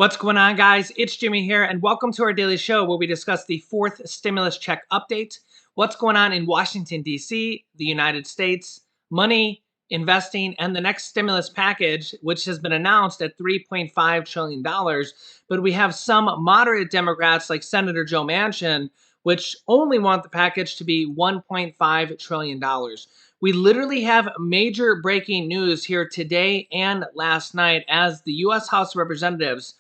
What's going on, guys? It's Jimmy here, and welcome to our daily show where we discuss the fourth stimulus check update, what's going on in Washington, D.C., the United States, money, investing, and the next stimulus package, which has been announced at $3.5 trillion. But we have some moderate Democrats like Senator Joe Manchin, which only want the package to be $1.5 trillion. We literally have major breaking news here today and last night as the U.S. House of Representatives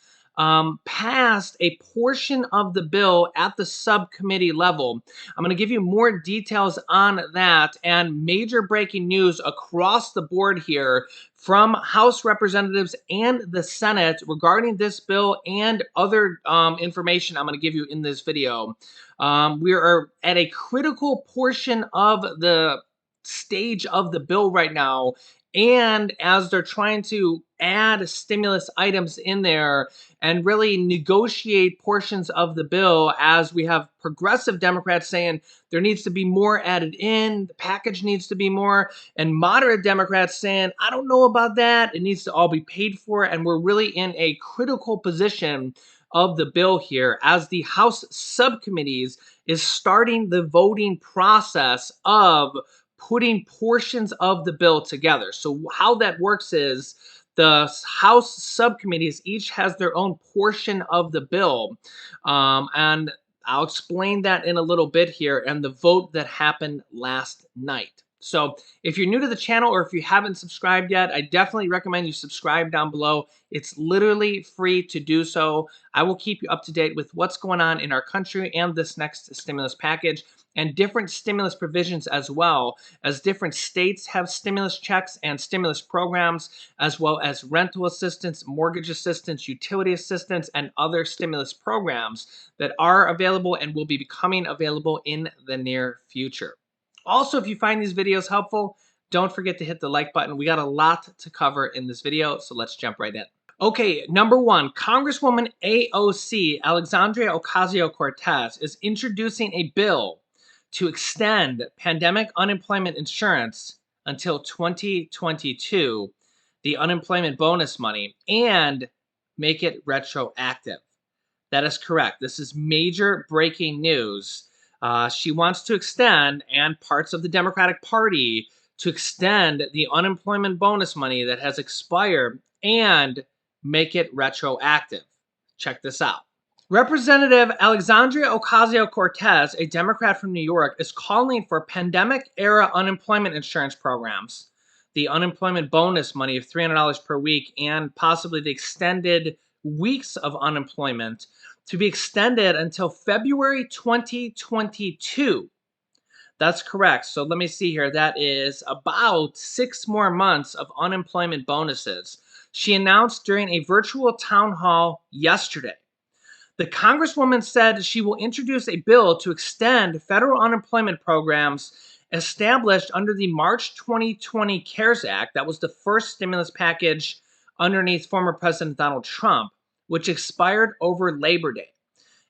passed a portion of the bill at the subcommittee level. I'm going to give you more details on that and major breaking news across the board here from House representatives and the Senate regarding this bill and other information I'm going to give you in this video. We are at a critical portion of the stage of the bill right now. And as they're trying to add stimulus items in there and really negotiate portions of the bill, as we have progressive Democrats saying there needs to be more added in, the package needs to be more, and moderate Democrats saying, I don't know about that, it needs to all be paid for, and we're really in a critical position of the bill here as the House subcommittees is starting the voting process of putting portions of the bill together. So how that works is the House subcommittees each has their own portion of the bill. And I'll explain that in a little bit here and the vote that happened last night. So if you're new to the channel or if you haven't subscribed yet, I definitely recommend you subscribe down below. It's literally free to do so. I will keep you up to date with what's going on in our country and this next stimulus package and different stimulus provisions as well, as different states have stimulus checks and stimulus programs, as well as rental assistance, mortgage assistance, utility assistance, and other stimulus programs that are available and will be becoming available in the near future. Also, if you find these videos helpful, don't forget to hit the like button. We got a lot to cover in this video, so let's jump right in. Okay, number one, Congresswoman AOC, Alexandria Ocasio-Cortez, is introducing a bill to extend pandemic unemployment insurance until 2022, the unemployment bonus money, and make it retroactive. That is correct. This is major breaking news. She wants to extend, and parts of the Democratic Party, to extend the unemployment bonus money that has expired and make it retroactive. Check this out. Representative Alexandria Ocasio-Cortez, a Democrat from New York, is calling for pandemic-era unemployment insurance programs, the unemployment bonus money of $300 per week, and possibly the extended weeks of unemployment to be extended until February 2022. That's correct. So let me see here. That is about 6 more months of unemployment bonuses. She announced during a virtual town hall yesterday. The Congresswoman said she will introduce a bill to extend federal unemployment programs established under the March 2020 CARES Act. That was the first stimulus package underneath former President Donald Trump, which expired over Labor Day.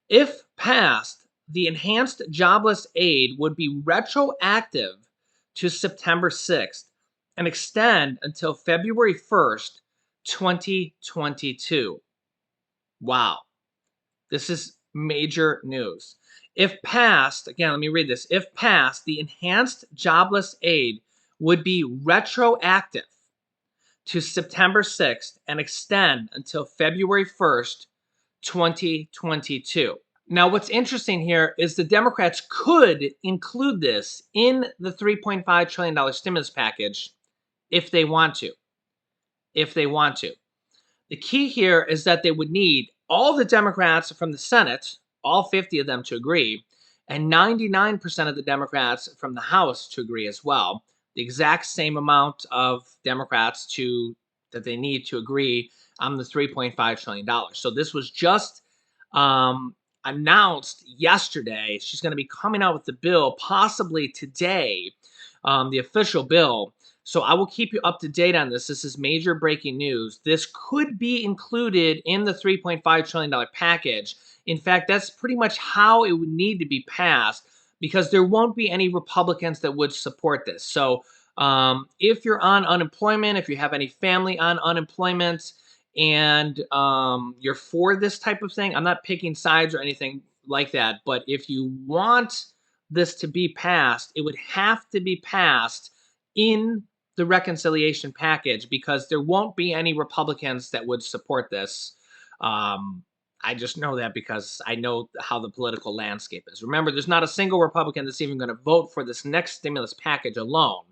If passed, the enhanced jobless aid would be retroactive to September 6th and extend until February 1st, 2022. Wow. This is major news. If passed, again, let me read this. If passed, the enhanced jobless aid would be retroactive to September 6th and extend until February 1st, 2022. Now, what's interesting here is the Democrats could include this in the $3.5 trillion stimulus package if they want to. If they want to. The key here is that they would need all the Democrats from the Senate, all 50 of them, to agree, and 99% of the Democrats from the House to agree as well. The exact same amount of Democrats that they need to agree on the $3.5 trillion. So this was just announced yesterday. She's going to be coming out with the bill possibly today, the official bill. So I will keep you up to date on this. This is major breaking news. This could be included in the $3.5 trillion package. In fact, that's pretty much how it would need to be passed because there won't be any Republicans that would support this. So if you're on unemployment, if you have any family on unemployment, and you're for this type of thing, I'm not picking sides or anything like that, but if you want this to be passed, it would have to be passed in the reconciliation package because there won't be any Republicans that would support this. Um, I just know that because I know how the political landscape is. Remember, there's not a single Republican that's even going to vote for this next stimulus package alone.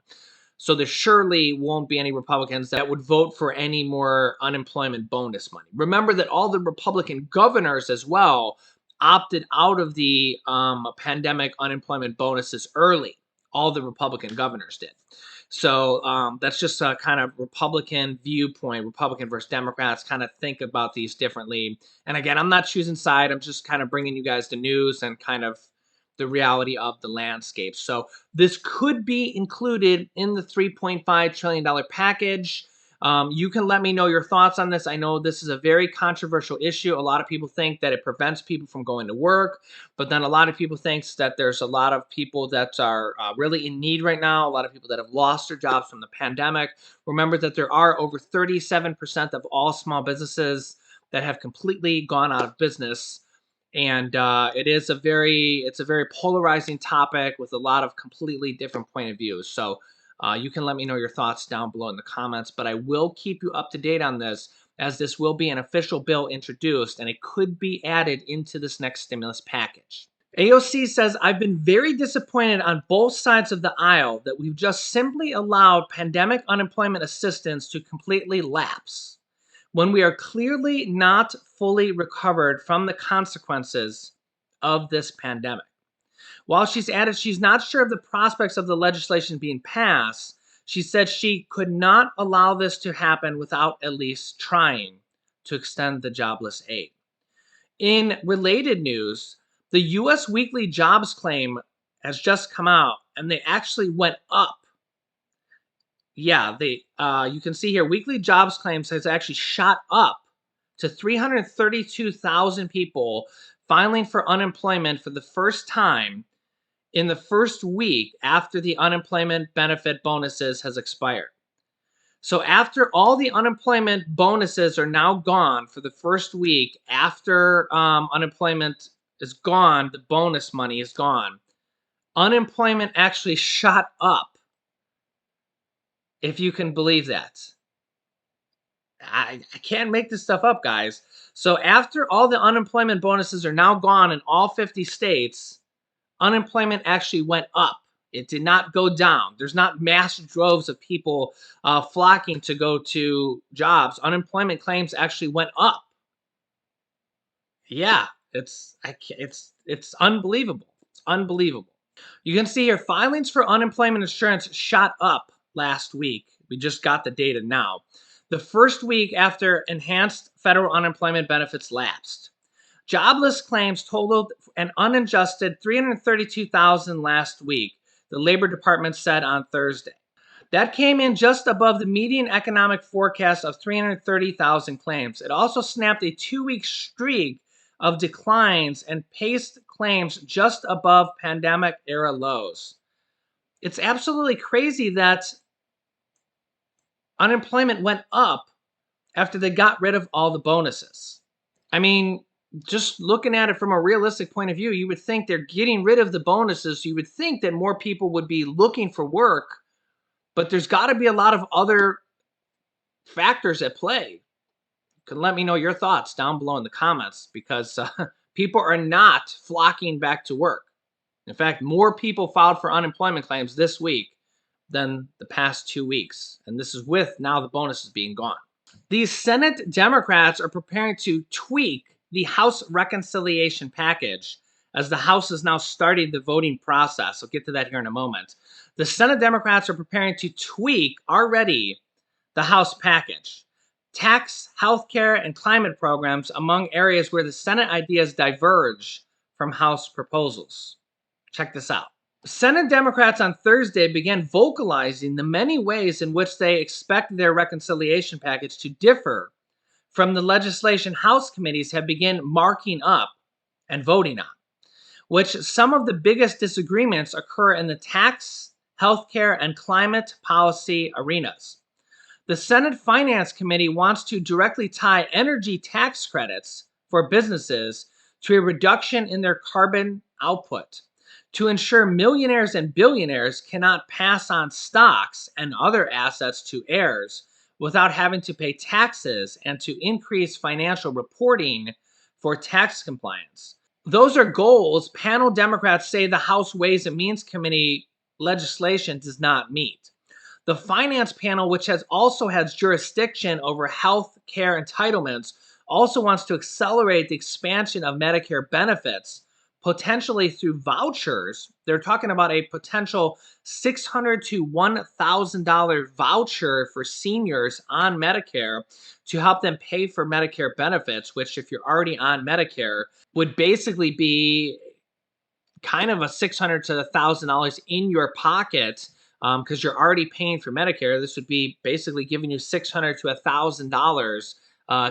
So there surely won't be any Republicans that would vote for any more unemployment bonus money. Remember that all the Republican governors as well opted out of the pandemic unemployment bonuses early. All the Republican governors did. So that's just a kind of Republican viewpoint, Republican versus Democrats kind of think about these differently. And again, I'm not choosing side. I'm just kind of bringing you guys the news and kind of the reality of the landscape. So this could be included in the $3.5 trillion package. You can let me know your thoughts on this. I know this is a very controversial issue. A lot of people think that it prevents people from going to work, but then a lot of people think that there's a lot of people that are really in need right now, a lot of people that have lost their jobs from the pandemic. Remember that there are over 37% of all small businesses that have completely gone out of business. And it's a very polarizing topic with a lot of completely different point of views. So you can let me know your thoughts down below in the comments, but I will keep you up to date on this as this will be an official bill introduced and it could be added into this next stimulus package. AOC says, I've been very disappointed on both sides of the aisle that we've just simply allowed pandemic unemployment assistance to completely lapse when we are clearly not fully recovered from the consequences of this pandemic. While she's added she's not sure of the prospects of the legislation being passed, she said she could not allow this to happen without at least trying to extend the jobless aid. In related news, the U.S. weekly jobs claim has just come out, and they actually went up. Yeah, you can see here weekly jobs claims has actually shot up to 332,000 people filing for unemployment for the first time in the first week after the unemployment benefit bonuses has expired. So after all the unemployment bonuses are now gone for the first week after unemployment is gone, the bonus money is gone. Unemployment actually shot up, if you can believe that. I can't make this stuff up, guys. So after all the unemployment bonuses are now gone in all 50 states, unemployment actually went up. It did not go down. There's not mass droves of people flocking to go to jobs. Unemployment claims actually went up. Yeah, it's unbelievable. It's unbelievable. You can see here filings for unemployment insurance shot up last week. We just got the data now. The first week after enhanced federal unemployment benefits lapsed. Jobless claims totaled an unadjusted 332,000 last week, the Labor Department said on Thursday. That came in just above the median economic forecast of 330,000 claims. It also snapped a 2-week streak of declines and paced claims just above pandemic era lows. It's absolutely crazy that unemployment went up after they got rid of all the bonuses. I mean, just looking at it from a realistic point of view, you would think they're getting rid of the bonuses. You would think that more people would be looking for work, but there's got to be a lot of other factors at play. You can let me know your thoughts down below in the comments because people are not flocking back to work. In fact, more people filed for unemployment claims this week than the past 2 weeks. And this is with now the bonuses being gone. These Senate Democrats are preparing to tweak the House reconciliation package as the House is now starting the voting process. I'll get to that here in a moment. The Senate Democrats are preparing to tweak already the House package. Tax, healthcare, and climate programs among areas where the Senate ideas diverge from House proposals. Check this out. Senate Democrats on Thursday began vocalizing the many ways in which they expect their reconciliation package to differ from the legislation House committees have begun marking up and voting on, which some of the biggest disagreements occur in the tax, healthcare, and climate policy arenas. The Senate Finance Committee wants to directly tie energy tax credits for businesses to a reduction in their carbon output to ensure millionaires and billionaires cannot pass on stocks and other assets to heirs without having to pay taxes and to increase financial reporting for tax compliance. Those are goals panel Democrats say the House Ways and Means Committee legislation does not meet. The finance panel, which has jurisdiction over health care entitlements, also wants to accelerate the expansion of Medicare benefits, potentially through vouchers. They're talking about a potential $600 to $1,000 voucher for seniors on Medicare to help them pay for Medicare benefits, which, if you're already on Medicare, would basically be kind of a $600 to $1,000 in your pocket because you're already paying for Medicare. This would be basically giving you $600 to $1,000,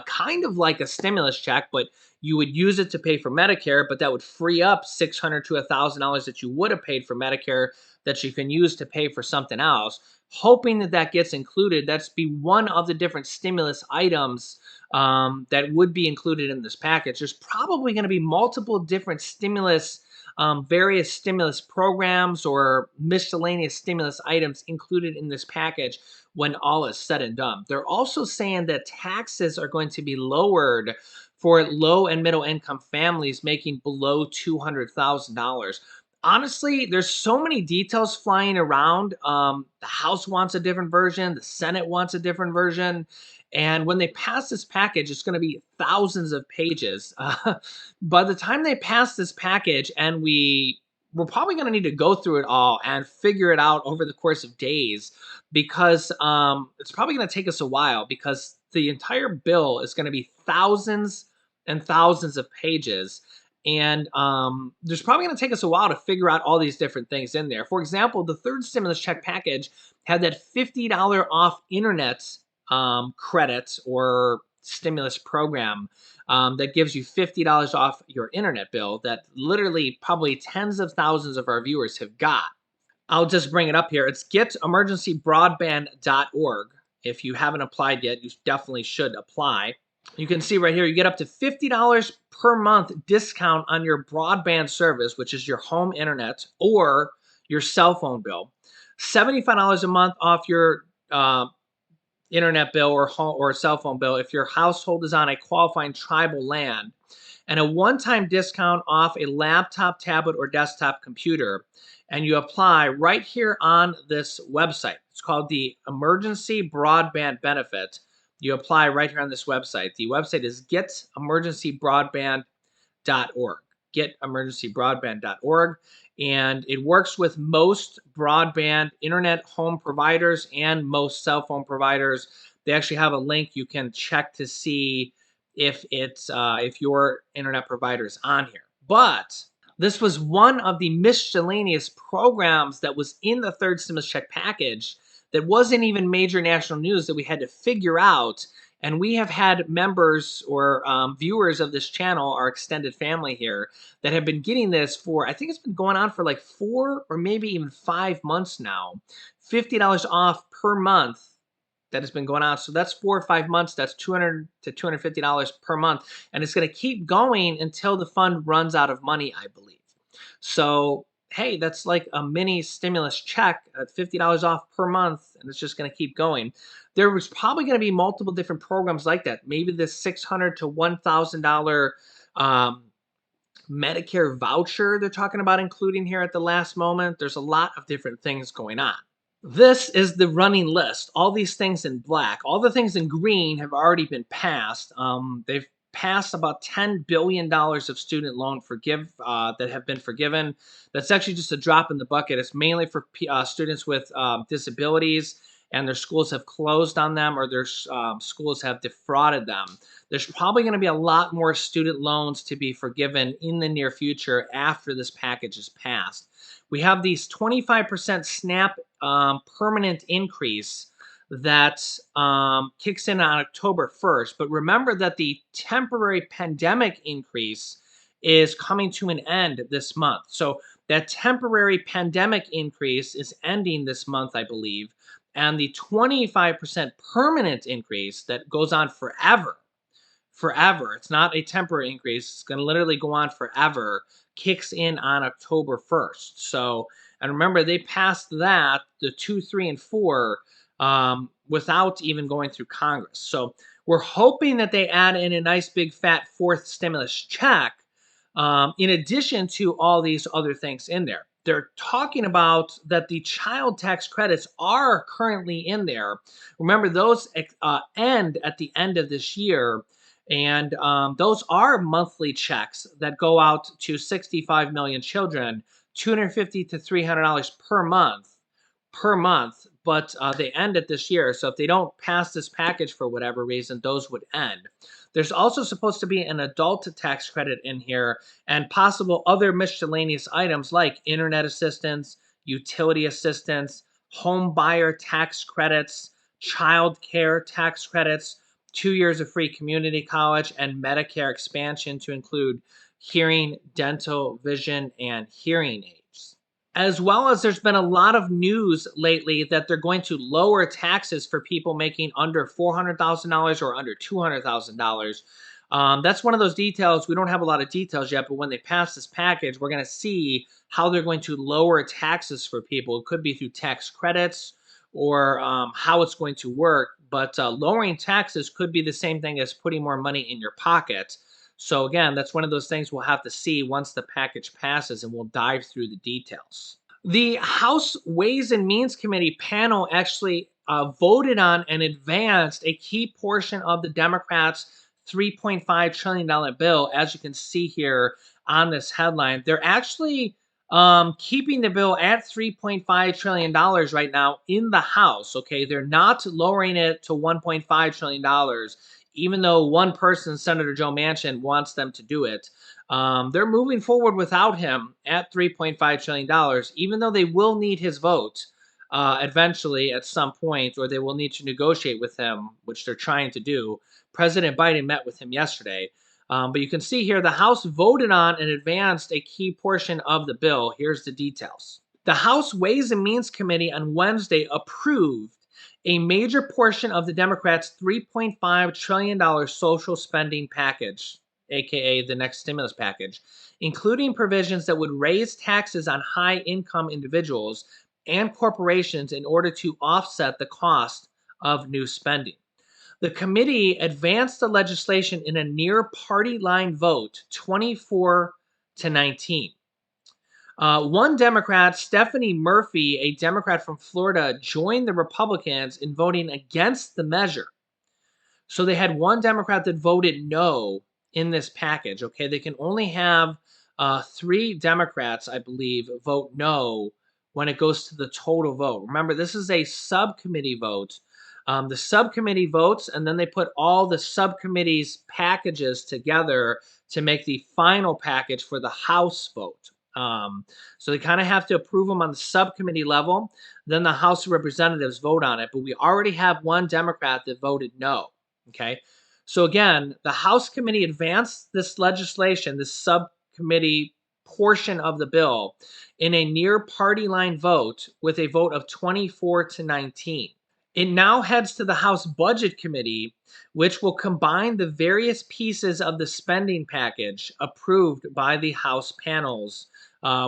kind of like a stimulus check, but you would use it to pay for Medicare, but that would free up $600 to $1,000 that you would have paid for Medicare that you can use to pay for something else. Hoping that that gets included. That's be one of the different stimulus items that would be included in this package. There's probably going to be multiple different various stimulus programs or miscellaneous stimulus items included in this package when all is said and done. They're also saying that taxes are going to be lowered for low and middle income families making below $200,000. Honestly, there's so many details flying around. The House wants a different version, the Senate wants a different version. And when they pass this package, it's going to be thousands of pages. By the time they pass this package, and we're probably going to need to go through it all and figure it out over the course of days, because it's probably going to take us a while, because the entire bill is going to be thousands and thousands of pages. And there's probably going to take us a while to figure out all these different things in there. For example, the third stimulus check package had that $50 off internet credit or stimulus program that gives you $50 off your internet bill that literally probably tens of thousands of our viewers have got. I'll just bring it up here. It's getemergencybroadband.org. If you haven't applied yet, you definitely should apply. You can see right here, you get up to $50 per month discount on your broadband service, which is your home internet or your cell phone bill. $75 a month off your internet bill or cell phone bill if your household is on a qualifying tribal land, and a one-time discount off a laptop, tablet, or desktop computer. And you apply right here on this website. It's called the Emergency Broadband Benefit. You apply right here on this website. The website is getemergencybroadband.org. Getemergencybroadband.org. And it works with most broadband internet home providers and most cell phone providers. They actually have a link you can check to see if your internet provider is on here. But this was one of the miscellaneous programs that was in the third stimulus check package that wasn't even major national news that we had to figure out. And we have had members or viewers of this channel, our extended family here, that have been getting this for, I think it's been going on for like 4 or maybe even 5 months now. $50 off per month that has been going on. So that's 4 or 5 months. That's $200 to $250 per month. And it's going to keep going until the fund runs out of money, I believe. So, hey, that's like a mini stimulus check at $50 off per month, and it's just going to keep going. There was probably going to be multiple different programs like that. Maybe this $600 to $1,000 Medicare voucher they're talking about including here at the last moment. There's a lot of different things going on. This is the running list. All these things in black. All the things in green have already been passed. They've passed about $10 billion of student loan that have been forgiven. That's actually just a drop in the bucket. It's mainly for students with disabilities, and their schools have closed on them, or their schools have defrauded them. There's probably going to be a lot more student loans to be forgiven in the near future after this package is passed. We have these 25% SNAP permanent increase that kicks in on October 1st. But remember that the temporary pandemic increase is coming to an end this month. So that temporary pandemic increase is ending this month, I believe. and the 25% permanent increase that goes on forever. Forever. It's not a temporary increase. It's going to literally go on forever. Kicks in on October 1st. So, and remember, they passed that, the 2, 3, and 4, without even going through Congress. So, we're hoping that they add in a nice big fat fourth stimulus check, in addition to all these other things in there. They're talking about that the child tax credits are currently in there. Remember, those end at the end of this year. And those are monthly checks that go out to 65 million children, $250 to $300 per month. But they end it this year. So if they don't pass this package for whatever reason, those would end. There's also supposed to be an adult tax credit in here and possible other miscellaneous items like internet assistance, utility assistance, home buyer tax credits, child care tax credits, 2 years of free community college, and Medicare expansion to include hearing, dental, vision, and hearing aids. As well as there's been a lot of news lately that they're going to lower taxes for people making under $400,000 or under $200,000. That's one of those details. We don't have a lot of details yet, but when they pass this package, we're going to see how they're going to lower taxes for people. It could be through tax credits or how it's going to work. But lowering taxes could be the same thing as putting more money in your pocket. So again, that's one of those things we'll have to see once the package passes, and we'll dive through the details. The House Ways and Means Committee panel actually voted on and advanced a key portion of the Democrats' $3.5 trillion bill, as you can see here on this headline. They're actually keeping the bill at $3.5 trillion right now in the House. Okay, they're not lowering it to $1.5 trillion, even though one person, Senator Joe Manchin, wants them to do it. They're moving forward without him at $3.5 trillion, even though they will need his vote eventually at some point, or they will need to negotiate with him, which they're trying to do. President Biden met with him yesterday. But you can see here the House voted on and advanced a key portion of the bill. Here's the details. The House Ways and Means Committee on Wednesday approved a major portion of the Democrats' $3.5 trillion social spending package, aka the next stimulus package, including provisions that would raise taxes on high-income individuals and corporations in order to offset the cost of new spending. The committee advanced the legislation in a near party line vote, 24 to 19. One Democrat, Stephanie Murphy, a Democrat from Florida, joined the Republicans in voting against the measure. So they had one Democrat that voted no in this package. Okay, they can only have 3 Democrats, I believe, vote no when it goes to the total vote. Remember, this is a subcommittee vote. The subcommittee votes, and then they put all the subcommittees' packages together to make the final package for the House vote. So they kind of have to approve them on the subcommittee level. Then the House of Representatives vote on it. But we already have one Democrat that voted no. Okay. So again, the House committee advanced this legislation, this subcommittee portion of the bill, in a near party line vote with a vote of 24 to 19. It now heads to the House Budget Committee, which will combine the various pieces of the spending package approved by the House panels,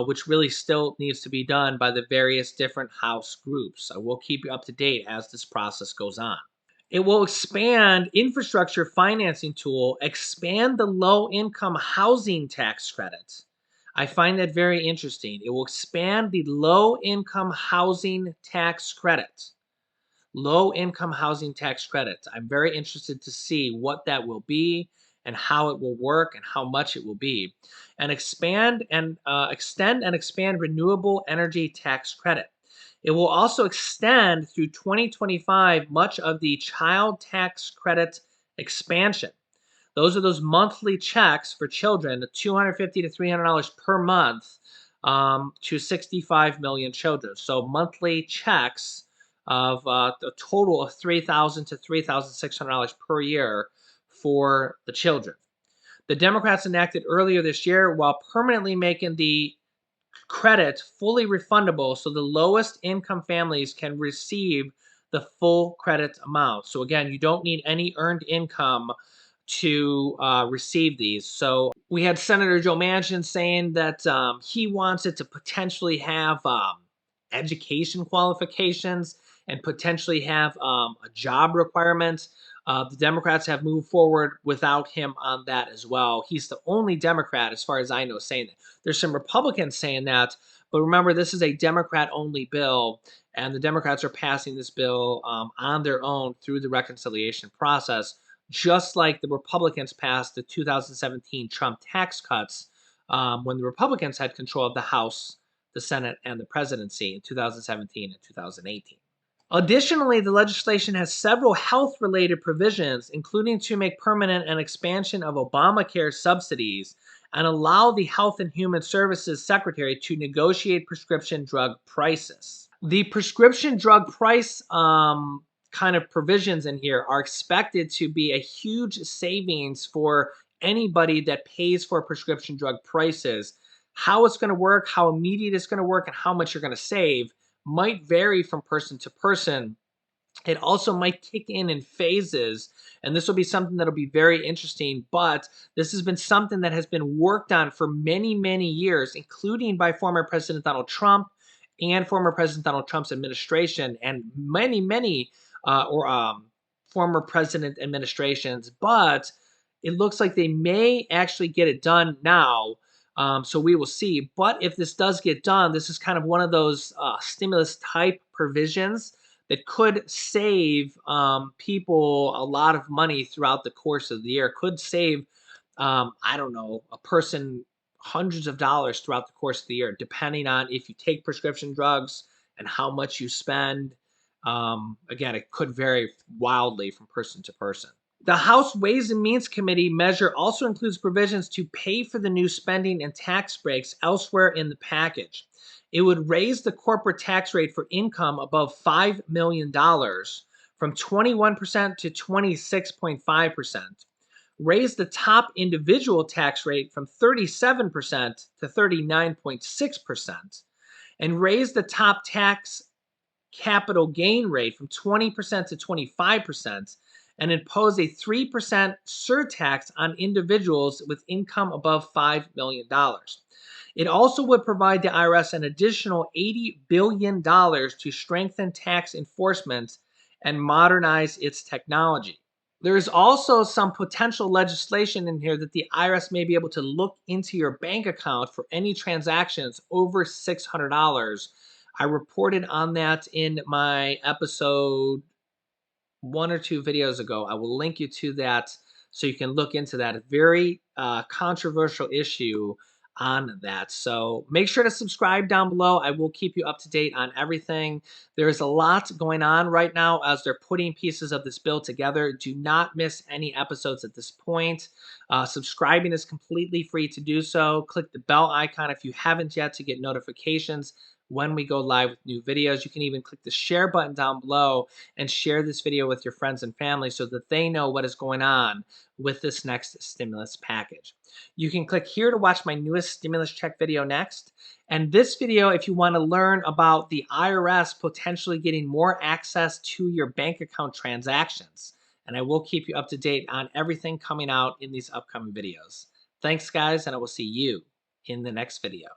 which really still needs to be done by the various different House groups. I will keep you up to date as this process goes on. It will expand infrastructure financing tool, expand the low-income housing tax credit. I find that very interesting. It will expand the low-income housing tax credit. Low-income housing tax credit. I'm very interested to see what that will be and how it will work and how much it will be. And extend and expand renewable energy tax credit. It will also extend through 2025 much of the child tax credit expansion. Those are those monthly checks for children, the $250 to $300 per month to 65 million children. So monthly checks of a total of $3,000 to $3,600 per year for the children. The Democrats enacted earlier this year while permanently making the credit fully refundable so the lowest income families can receive the full credit amount. So again, you don't need any earned income to receive these. So we had Senator Joe Manchin saying that he wants it to potentially have education qualifications and potentially have a job requirement. The Democrats have moved forward without him on that as well. He's the only Democrat, as far as I know, saying that. There's some Republicans saying that, but remember, this is a Democrat-only bill, and the Democrats are passing this bill on their own through the reconciliation process, just like the Republicans passed the 2017 Trump tax cuts when the Republicans had control of the House, the Senate, and the presidency in 2017 and 2018. Additionally, the legislation has several health-related provisions, including to make permanent an expansion of Obamacare subsidies and allow the Health and Human Services Secretary to negotiate prescription drug prices. The prescription drug price kind of provisions in here are expected to be a huge savings for anybody that pays for prescription drug prices. How it's going to work, how immediate it's going to work, and how much you're going to save might vary from person to person. It also might kick in phases, and this will be something that'll be very interesting. But this has been something that has been worked on for many, many years, including by former President Donald Trump and former President Donald Trump's administration, and many, many former president administrations. But it looks like they may actually get it done now. So we will see. But if this does get done, this is kind of one of those stimulus type provisions that could save people a lot of money throughout the course of the year. Could save, I don't know, a person hundreds of dollars throughout the course of the year, depending on if you take prescription drugs and how much you spend. Again, it could vary wildly from person to person. The House Ways and Means Committee measure also includes provisions to pay for the new spending and tax breaks elsewhere in the package. It would raise the corporate tax rate for income above $5 million from 21% to 26.5%, raise the top individual tax rate from 37% to 39.6%, and raise the top tax capital gain rate from 20% to 25%, and impose a 3% surtax on individuals with income above $5 million. It also would provide the IRS an additional $80 billion to strengthen tax enforcement and modernize its technology. There is also some potential legislation in here that the IRS may be able to look into your bank account for any transactions over $600. I reported on that in my episode 1 or 2 videos ago. I will link you to that so you can look into that. A very controversial issue on that. So make sure to subscribe down below. I will keep you up to date on everything. There is a lot going on right now as they're putting pieces of this bill together. Do not miss any episodes at this point. Subscribing is completely free to do so. Click the bell icon if you haven't yet to get notifications when we go live with new videos. You can even click the share button down below and share this video with your friends and family so that they know what is going on with this next stimulus package. You can click here to watch my newest stimulus check video next. And this video, if you want to learn about the IRS potentially getting more access to your bank account transactions. And I will keep you up to date on everything coming out in these upcoming videos. Thanks, guys, and I will see you in the next video.